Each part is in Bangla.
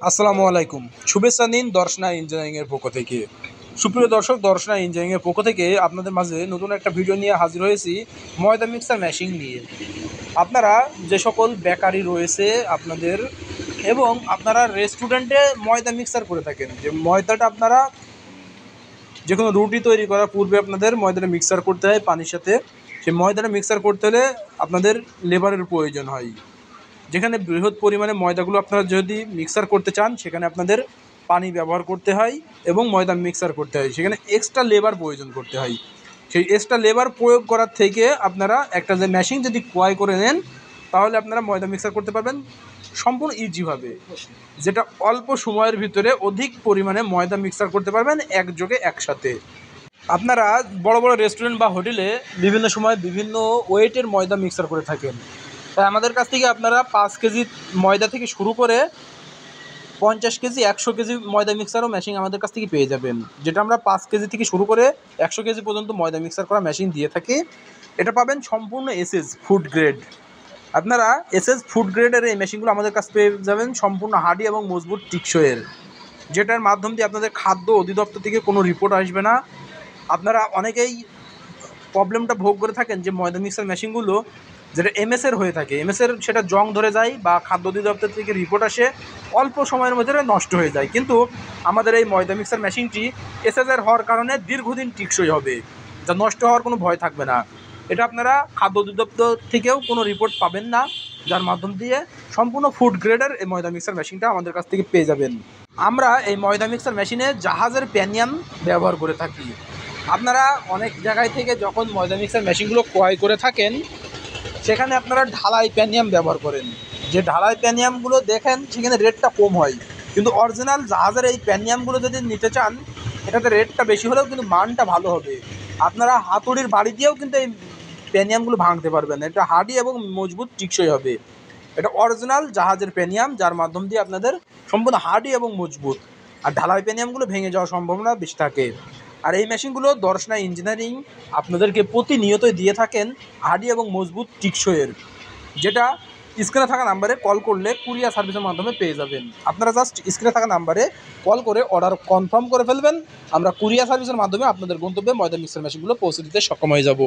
আসসালামু আলাইকুম। শুভেচ্ছা নিন দর্শনা ইঞ্জিনিয়ারিংয়ের পক্ষ থেকে। সুপ্রিয় দর্শক, দর্শনা ইঞ্জিনিয়ারিংয়ের পক্ষ থেকে আপনাদের মাঝে নতুন একটা ভিডিও নিয়ে হাজির হয়েছি ময়দা মিক্সার মেশিন নিয়ে। আপনারা যে সকল বেকারি রয়েছে আপনাদের এবং আপনারা রেস্টুরেন্টে ময়দা মিক্সার করে থাকেন, যে ময়দাটা আপনারা যে কোনো রুটি তৈরি করার পূর্বে আপনাদের ময়দাটা মিক্সার করতে হয় পানির সাথে। সেই ময়দাটা মিক্সার করতে হলে আপনাদের লেবারের প্রয়োজন হয়। যেখানে বৃহৎ পরিমাণে ময়দাগুলো আপনারা যদি মিক্সার করতে চান, সেখানে আপনাদের পানি ব্যবহার করতে হয় এবং ময়দা মিক্সার করতে হয়, সেখানে এক্সট্রা লেবার প্রয়োজন করতে হয়। সেই এক্সট্রা লেবার প্রয়োগ করার থেকে আপনারা একটা যে মেশিন যদি ক্রয় করে নেন, তাহলে আপনারা ময়দা মিক্সার করতে পারবেন সম্পূর্ণ ইজিভাবে, যেটা অল্প সময়ের ভিতরে অধিক পরিমাণে ময়দা মিক্সার করতে পারবেন একযোগে একসাথে। আপনারা বড় বড় রেস্টুরেন্ট বা হোটেলে বিভিন্ন সময় বিভিন্ন ওয়েটের ময়দা মিক্সার করে থাকেন। তাই আমাদের কাছ থেকে আপনারা 5 কেজি ময়দা থেকে শুরু করে 50 কেজি 100 কেজি ময়দা মিক্সারও মেশিন আমাদের কাছ থেকে পেয়ে যাবেন, যেটা আমরা 5 কেজি থেকে শুরু করে 100 কেজি পর্যন্ত ময়দা মিক্সার করা মেশিন দিয়ে থাকি। এটা পাবেন সম্পূর্ণ এসএস ফুড গ্রেড। আপনারা এসএস ফুড গ্রেডের এই মেশিনগুলো আমাদের কাছ পেয়ে যাবেন সম্পূর্ণ হার্ডি এবং মজবুত টিকসইয়ের, যেটার মাধ্যম দিয়ে আপনাদের খাদ্য অধিদপ্তর থেকে কোনো রিপোর্ট আসবে না। আপনারা অনেকেই প্রবলেমটা ভোগ করে থাকেন যে ময়দা মিক্সার মেশিনগুলো যেটা এমএসের হয়ে থাকে, এমএসের সেটা জং ধরে যায় বা খাদ্য অধিদপ্তর থেকে রিপোর্ট আসে, অল্প সময়ের মধ্যে নষ্ট হয়ে যায়। কিন্তু আমাদের এই ময়দা মিক্সার মেশিনটি এসএসের হওয়ার কারণে দীর্ঘদিন টিকসই হবে, যা নষ্ট হওয়ার কোনো ভয় থাকবে না। এটা আপনারা খাদ্য অধিদপ্তর থেকেও কোনো রিপোর্ট পাবেন না, যার মাধ্যম দিয়ে সম্পূর্ণ ফুড গ্রেডের এই ময়দা মিক্সার মেশিনটা আমাদের কাছ থেকে পেয়ে যাবেন। আমরা এই ময়দা মিক্সার মেশিনে জাহাজের প্যানিয়াম ব্যবহার করে থাকি। আপনারা অনেক জায়গায় থেকে যখন ময়দা মিক্সার মেশিনগুলো ক্রয় করে থাকেন, সেখানে আপনারা ঢালাই প্যানিয়াম ব্যবহার করেন। যে ঢালাই প্যানিয়ামগুলো দেখেন সেখানে রেটটা কম হয়, কিন্তু অরিজিনাল জাহাজের এই প্যানিয়ামগুলো যদি নিতে চান, এটাতে রেটটা বেশি হলেও কিন্তু মানটা ভালো হবে। আপনারা হাতুড়ির বাড়ি দিয়েও কিন্তু এই প্যানিয়ামগুলো ভাঙতে পারবেন। এটা হার্ডি এবং মজবুত টিকসই হবে। এটা অরিজিনাল জাহাজের প্যানিয়াম, যার মাধ্যম দিয়ে আপনাদের সম্পূর্ণ হার্ডি এবং মজবুত। আর ঢালাই প্যানিয়ামগুলো ভেঙে যাওয়ার সম্ভাবনা বেশি থাকে। আর এই মেশিনগুলো দর্শনা ইঞ্জিনিয়ারিং আপনাদেরকে প্রতিনিয়তই দিয়ে থাকেন হার্ডি এবং মজবুত টিকসইয়ের, যেটা স্ক্রিনে থাকা নাম্বারে কল করলে কুরিয়ার সার্ভিসের মাধ্যমে পেয়ে যাবেন। আপনারা জাস্ট স্ক্রিনে থাকা নাম্বারে কল করে অর্ডার কনফার্ম করে ফেলবেন। আমরা কুরিয়ার সার্ভিসের মাধ্যমে আপনাদের গন্তব্যে ময়দা মিক্সার মেশিনগুলো পৌঁছে দিতে সক্ষম হয়ে যাব।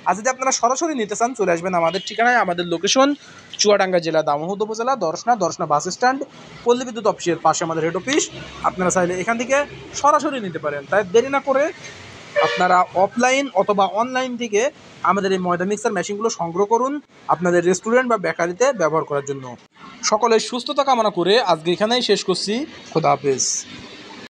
আর যদি আপনারা সরাসরি নিতে চান, চলে আসবেন আমাদের ঠিকানায়। আমাদের লোকেশন চুয়াডাঙ্গা জেলা, দামোহদ উপজেলা, দর্শনা বাস স্ট্যান্ড, পল্লী বিদ্যুৎ অফিসের পাশে আমাদের হেড অফিস। আপনারা চাইলে এখান থেকে সরাসরি নিতে পারেন। তাই দেরি না করে আপনারা অফলাইন অথবা অনলাইন থেকে আমাদের এই ময়দা মিক্সার মেশিনগুলো সংগ্রহ করুন আপনাদের রেস্টুরেন্ট বা বেকারিতে ব্যবহার করার জন্য। সকলের সুস্থতা কামনা করে আজকে এখানেই শেষ করছি। খোদা হাফেজ।